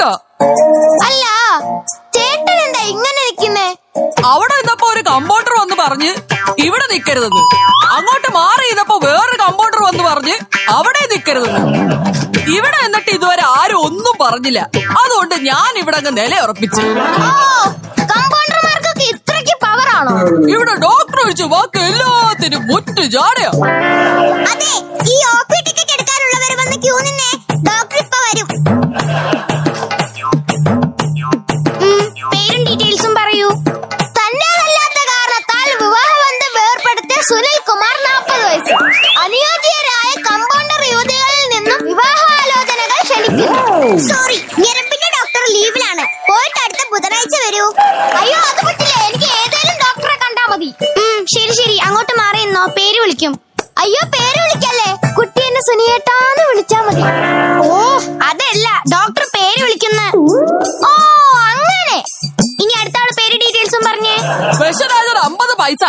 അതുകൊണ്ടാ. അല്ല ചേട്ടൻ എന്താ ഇങ്ങനെ നിൽക്കുന്നേ? അവിടെ നിന്നപ്പോ ഒരു കമ്പൗണ്ടർ വന്ന് പറഞ്ഞ് ഇവിടെ നിക്കരുതെന്ന്. അങ്ങോട്ട് മാറി നിന്നപ്പോ വേറൊരു കമ്പൗണ്ടർ വന്ന് പറഞ്ഞ് അവിടെ നിക്കരുതെന്ന്. ഇവിടെ എന്നിട്ട് ഇതുവരെ ആരും ഒന്നും പറഞ്ഞില്ല. അതുകൊണ്ട് ഞാൻ ഇവിടെ അങ്ങ് നിലയുറപ്പിച്ചു. കമ്പൗണ്ടർമാർക്കൊക്കെ ഇത്രയ്ക്ക് പവറാണോ? ഇവിടെ ഡോക്ടർ ഒഴിച്ച് ബാക്കി എല്ലാത്തിനും മുറ്റു ചാടയാ. അതെ, ഈ OP ടിക്കറ്റ് എടുക്കാനുള്ളവർ വന്ന് ക്യൂ നിന്നേ, ഡോക്ടർ ഇപ്പൊ വരും. പേരും ഡീറ്റെയിൽസും പറയൂ. തന്റേതല്ലാത്ത കാരണത്താൽ വിവാഹബന്ധം വേർപെടുത്തിയ സുനിൽ കുമാർ 40 വയസ്സ്. അനുയോജ്യരായ കമ്പൗണ്ടർ യുവതികളിൽ നിന്നും വിവാഹാലോചനകൾ ക്ഷണിക്കുന്നു. സോറി, ഞരമ്പിന്റെ ഡോക്ടർ ലീവിലാണ്. പോയിട്ട് അടുത്ത ബുധനാഴ്ച വരൂ. അയ്യോ അത് പറ്റില്ല, എനിക്ക് ഏതെങ്കിലും ഡോക്ടറെ കണ്ടാ മതി. ശരി ശരി, അങ്ങോട്ട് മാറി നിന്നോ, പേര് വിളിക്കും. അയ്യോ പേര് വിളിക്കല്ലേ, കുട്ടി എന്നെ സുനിയേട്ടാന്ന് വിളിച്ചാ മതി. ഓ അതല്ല, ഡോക്ടർ പേര് വിളിക്കുന്ന. ഓ അങ്ങനെ. ഇനി അടുത്ത ആള് പേര് ഡീറ്റെയിൽസും പറഞ്ഞേ. വിഷരാജൻ 50 പൈസ.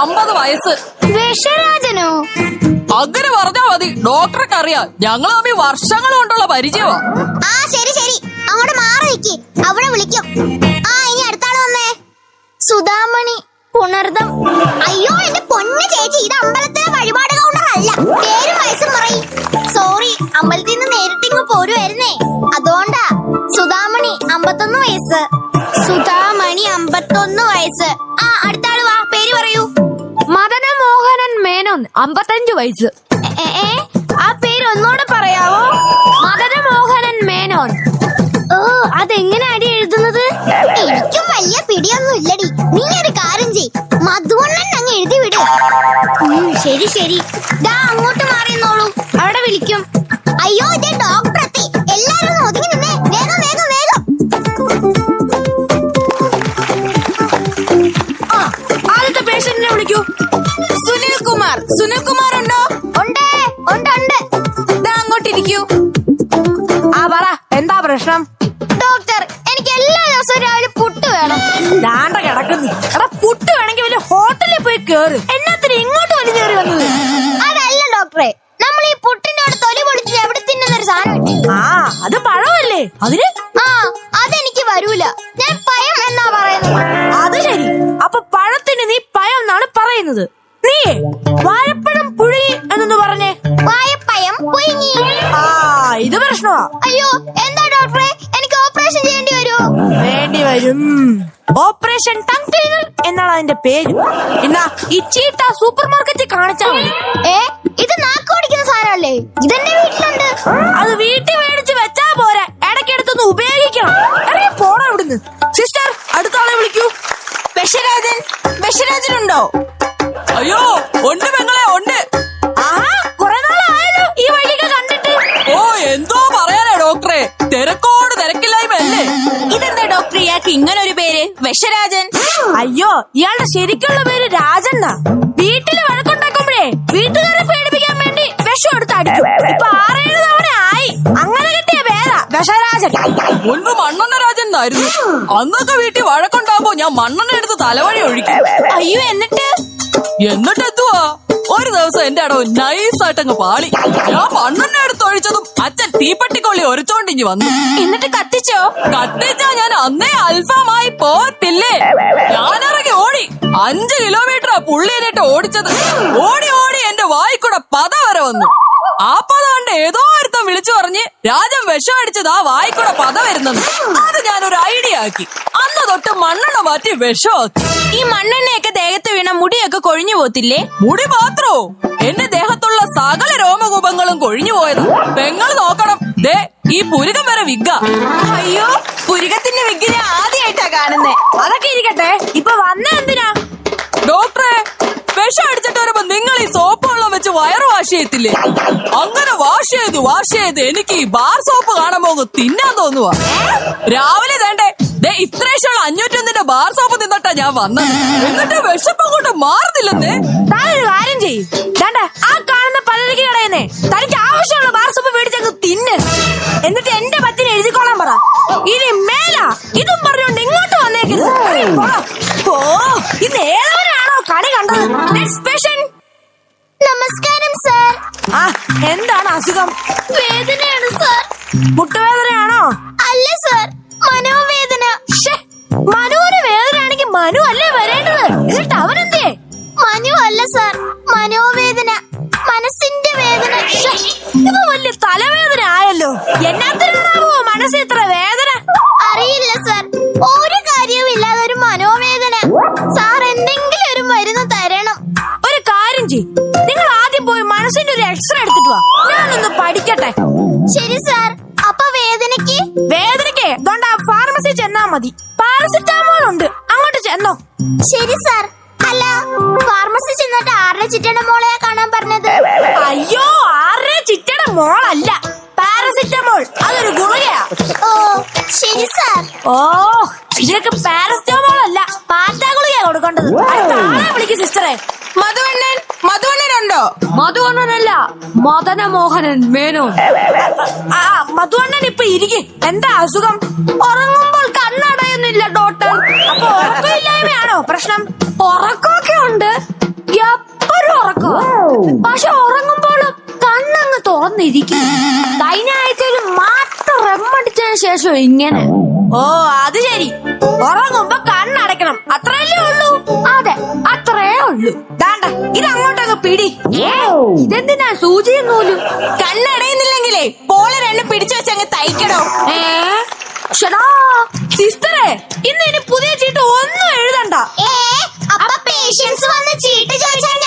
50 വയസ്സ്. വിഷരാജനോ? അങ്ങനെ പറഞ്ഞാ മതി, ഡോക്ടർക്ക് അറിയാം. ഞങ്ങൾ തമ്മിൽ വർഷങ്ങൾ കൊണ്ടുള്ള പരിചയമാ. ആ ശരി ശരി, അങ്ങോട്ട് മാറി നിൽക്കി, അവിടെ വിളിക്കും. ഇനി അടുത്ത ആള് വന്നേ. സുധാമണി പുണർദം. അയ്യോ എന്റെ പൊന്നു ചേച്ചി, ഇത് അമ്പലത്തിലെ വഴിപാട് കൗണ്ടർ അല്ല. പേരും വയസ്സും പറയും. സോറി, അമ്പലത്തിൽ നിന്ന് നേരിട്ടിങ്ങ് പോരുവായിരുന്നേ, അതുകൊണ്ടാ. സുധാമണി 51 വയസ്സ്. സുധാമണി 51 വയസ്സ്. അടുത്ത ആള് വാ, പേര് പറയൂ. മദനമോഹനൻ മേനോൻ 55 വയസ്സ്. ആ പേര് ഒന്നുകൂടെ പറയാവോ? മദനമോഹനൻ മേനോൻ. ഓ അതെങ്ങനെ അടി എഴുതുന്നത്? എനിക്കും വലിയ പിടിയൊന്നും ഇല്ലടി. നീ ഒരു കാര്യം ചെയ്, മധുവണ്ണൻ അങ്ങ് എഴുതി വിട്. ശരി ശരി, ദാ അങ്ങോട്ട് മാറിയെന്നോളൂ, അവിടെ വിളിക്കും. അയ്യോ ഇതേ ഡോക്ടർ എത്തി, എല്ലാരും ഒതുങ്ങി നിന്നേ, വേഗം വേഗം വേഗം. ആദ്യത്തെ പേഷ്യന്റിനെ വിളിക്കൂ. സുനിൽ കുമാർ. സുനിൽ കുമാർ ഉണ്ടോ? ഉണ്ട് ഉണ്ട് ഉണ്ട്. അങ്ങോട്ടിരിക്കൂ. പറ, എന്താ പ്രശ്നം? ഡോക്ടർ, എനിക്ക് എല്ലാ ദിവസവും രാവിലെ പുട്ട് വേണം. ദാണ്ട കിടക്കുന്നു. എടാ, പുട്ട് വേണമെങ്കിൽ വലിയ ഹോട്ടലിൽ പോയി കേറ്. എന്നാത്തിന് ഇങ്ങോട്ട് വലിഞ്ഞു കയറി വന്നത്? അതല്ല ഡോക്ടറെ, നമ്മൾ ഈ പുട്ടിന്റെ അവിടെ തൊലി പൊളിച്ച് എവിടെ തിന്നുന്നൊരു സാധനം ഇല്ലേ? അത് പഴമല്ലേ? അതിന് അതെനിക്ക് വരൂല. ഞാൻ പയം എന്നാ പറയുന്നത്. അത് ശരി, അപ്പൊ പഴത്തിന് നീ പയം എന്നാണ് പറയുന്നത്. നീ വാഴപ്പഴം പുഴുങ്ങി എന്നൊന്ന് പറഞ്ഞേ. വാഴപ്പഴം പുഴുങ്ങി. ഇത് പ്രശ്നമാ. അയ്യോ എന്താ ഡോക്ടറെ, എനിക്ക് ഓപ്പറേഷൻ ചെയ്യേണ്ടി വരുമോ? വേണ്ടി വരും. ഓപ്പറേഷൻ ടങ് ക്ലീനർ എന്നാണ് അതിന്റെ പേര്. എന്നാ ഈ ചീട്ട സൂപ്പർ മാർക്കറ്റിൽ കാണിച്ചാ മതി. ഇത് നാക്ക് ഓടിക്കുന്ന സാധനമല്ലേ? ഇതെന്റെ വീട്ടിലുണ്ട്. അത് വീട്ടിൽ മേടിച്ച് വെച്ചാ പോരാ, ഇടയ്ക്കെടുത്തൊന്ന് ഉപയോഗിക്കണം. ഇറങ്ങി പോടാ ഇവിടുന്ന്. സിസ്റ്റർ, അടുത്ത ആളെ വിളിക്കൂ. വിഷരാജൻ. വിഷരാജനുണ്ടോ? അയ്യോ ഉണ്ട് പെങ്ങളെ, ഉണ്ട്. കുറെ നാളായല്ലോ ഈ വഴിയൊക്കെ കണ്ടിട്ട്. ഓ എന്തോ പറയാനാ ഡോക്ടറെ, തിരക്കോട് തിരക്കില്ലായ്മ അല്ലേ. ഇതെന്താ ഡോക്ടർ ഇയാൾക്ക് ഇങ്ങനെ ഒരു പേര്, വിഷരാജൻ? അയ്യോ, ഇയാളുടെ ശരിക്കുള്ള പേര് രാജൻ. വീട്ടില് വഴക്കുണ്ടാക്കുമ്പോഴേ വീട്ടുകാരെ പേടിപ്പിക്കാൻ വേണ്ടി വിഷം എടുത്ത് അടിക്കും. ഇപ്പൊ 6-7 തവണ ആയി. അങ്ങനെ കിട്ടിയ പേരാ വിഷരാജൻ. മുൻപ് മണ്ണെണ്ണ രാജൻ എന്നായിരുന്നു. അന്നൊക്കെ വീട്ടിൽ വഴക്കുണ്ടാകുമ്പോ ഞാൻ മണ്ണെണ്ണ എടുത്ത് തലവഴി ഒഴിക്കും. അയ്യോ, എന്നിട്ട് എന്തുവാ, ഒരു ദിവസം എന്റെ അടവ് നൈസായിട്ടങ്ങ് പാളി. ഞാൻ മണ്ണെണ്ണ എടുത്ത് ഒഴിച്ചതും അച്ഛൻ തീപ്പട്ടിക്കൊള്ളി ഒരച്ചോണ്ടിഞ്ഞ് വന്നു. എന്നിട്ട് കത്തിച്ചോ? കത്തിച്ചാ ഞാൻ അന്നേ അൽഫാമായി പോത്തില്ലേ. ഞാനിറങ്ങി ഓടി. 5 കിലോമീറ്ററാ പുള്ളിയിലിട്ട് ഓടിച്ചത്. ഓടി ഓടി എന്റെ വായിക്കൂടെ പത വരെ വന്നു. ആ പത കൊണ്ട് ഏതോ ഒരുത്തൻ വിളിച്ചു പറഞ്ഞ് രാജൻ വിഷം അടിച്ചത് ആ വായിക്കൂടെ പത വരുന്നെന്ന്. അത് ഞാനൊരു ഐഡിയ ആക്കി. അന്ന് തൊട്ട് മണ്ണെണ്ണ മാറ്റി വിഷമാക്കി. ഈ മണ്ണെണ്ണയൊക്കെ ദേഹത്ത് വീണ മുടിയൊക്കെ കൊഴിഞ്ഞു പോത്തില്ലേ? മുടി മാത്രോ, എന്റെ ദേഹത്തുള്ള സകല രോമകൂപങ്ങളും കൊഴിഞ്ഞു പോയത്. പെങ്ങൾ നോക്കണം, ദേ ഈ പുരുകം വരെ വിഗ്ഗ. അയ്യോ, പുരുകത്തിന്റെ വിഗ്ഗിനെ ആദ്യമായിട്ടാ കാണുന്നേ. അതൊക്കെ ഇരിക്കട്ടെ, ഇപ്പൊ വന്ന എന്തിനാ? ഡോക്ടറെ, വിഷം അടിച്ചിട്ട് വരുമ്പോ നിങ്ങൾ ഈ സോപ്പ് വെള്ളം വെച്ച് വയറ് വാഷ് ചെയ്യത്തില്ലേ? അങ്ങനെ വാഷ് ചെയ്ത് എനിക്ക് ഈ ബാർ സോപ്പ് കാണുമ്പോ തിന്നാൻ തോന്നുവാ. രാവിലെ വേണ്ടേ ഇത്രേഷുള്ള 501 ബാർ സോപ്പ് തിന്നിട്ടാ ഞാൻ വന്നത്. എന്നിട്ട് വിശപ്പം കൊണ്ട് മാറുന്നില്ലെന്നേ. താനൊരു കാര്യം ചെയ്യും, ആ കാണുന്ന പലചരക്ക് കടയുന്നേ തനിക്ക് ആവശ്യമുള്ള ബാർ സോപ്പ് മേടിച്ചങ്ങ് തിന്ന്. എന്നിട്ട് എന്റെ പറ്റിന് എഴുതിക്കോളാൻ പറ. ഇനി മേല ഇതും പറഞ്ഞുകൊണ്ട് ഇങ്ങോട്ട് വന്നേക്കരുത്. ഓ, ഇന്ന് ഏതവരാണോ കണി കണ്ടത്? Next patient. നമസ്കാരം സാർ. എന്താണ് അസുഖം? വേദനയാണ് സാർ. മുട്ടുവേദനയാണോ? അല്ല മതി. പാരസിറ്റാമോൾ ഉണ്ട്, അങ്ങോട്ട് ചെന്നോ. ശരി സാർ. അല്ല, ഫാർമസി ചെന്നിട്ട് ആരുടെ ചിറ്റയുടെ മോളെയാ കാണാൻ പറഞ്ഞത്? അയ്യോ, ആരുടെ ചിറ്റയുടെ മോളല്ല, പാരസിറ്റമോൾ. അതൊരു ഗുളികയാ. ഓ ശരി സാർ. ഓ, ഇതിനൊക്കെ പാരസിറ്റമോൾ അല്ല, പാറ്റാ ഗുളികയാ കൊടുക്കേണ്ടത്. ആളെ വിളിക്ക് സിസ്റ്ററെ. മധുവണ്ണനുണ്ടോ? മധുവണ്ണനല്ല, മദനമോഹനൻ മേനോൻ. ആ മധുവണ്ണൻ ഇപ്പൊ ഇരിക്കും. എന്താ അസുഖം? ഉറങ്ങുമ്പോൾ കണ്ണടയുന്നില്ല ഡോക്ടർ. അപ്പൊ ഉറക്കമില്ലായ്മയാണോ പ്രശ്നം? ഉറക്കമൊക്കെ ഉണ്ട്, എപ്പോഴും ഉറക്കോ. പക്ഷെ ഉറങ്ങുമ്പോഴും കണ്ണങ്ങ് തുറന്നിരിക്കും. കഴിഞ്ഞ ആഴ്ചയിൽ മാത്രം റെമ്മടിച്ചതിന് ശേഷം ഇങ്ങനെ. ഓ അത് ശരി, ഉറങ്ങുമ്പോ കണ്ണടയ്ക്കണം, അത്രയല്ലേ ഉള്ളൂ? അതെ, അത്രേ ഉള്ളൂ. ദാണ്ട ഇത് അങ്ങോട്ടങ്ങ് പിടി. ഇതെന്തിനാ സൂചിയും നൂലും? കണ്ണടയുന്നില്ലെങ്കിലേ പോളെ രണ്ടും പിടിച്ചു വെച്ചങ്ങ് തയ്ക്കണോ? ഷടാ സിസ്റ്ററെ, ഇന്ന് ഇനി പുതിയ ചീട്ട് ഒന്നും എഴുതണ്ട. അപ്പൊ പേഷ്യൻസ് വന്ന് ചീട്ട് ചോദിച്ചാൽ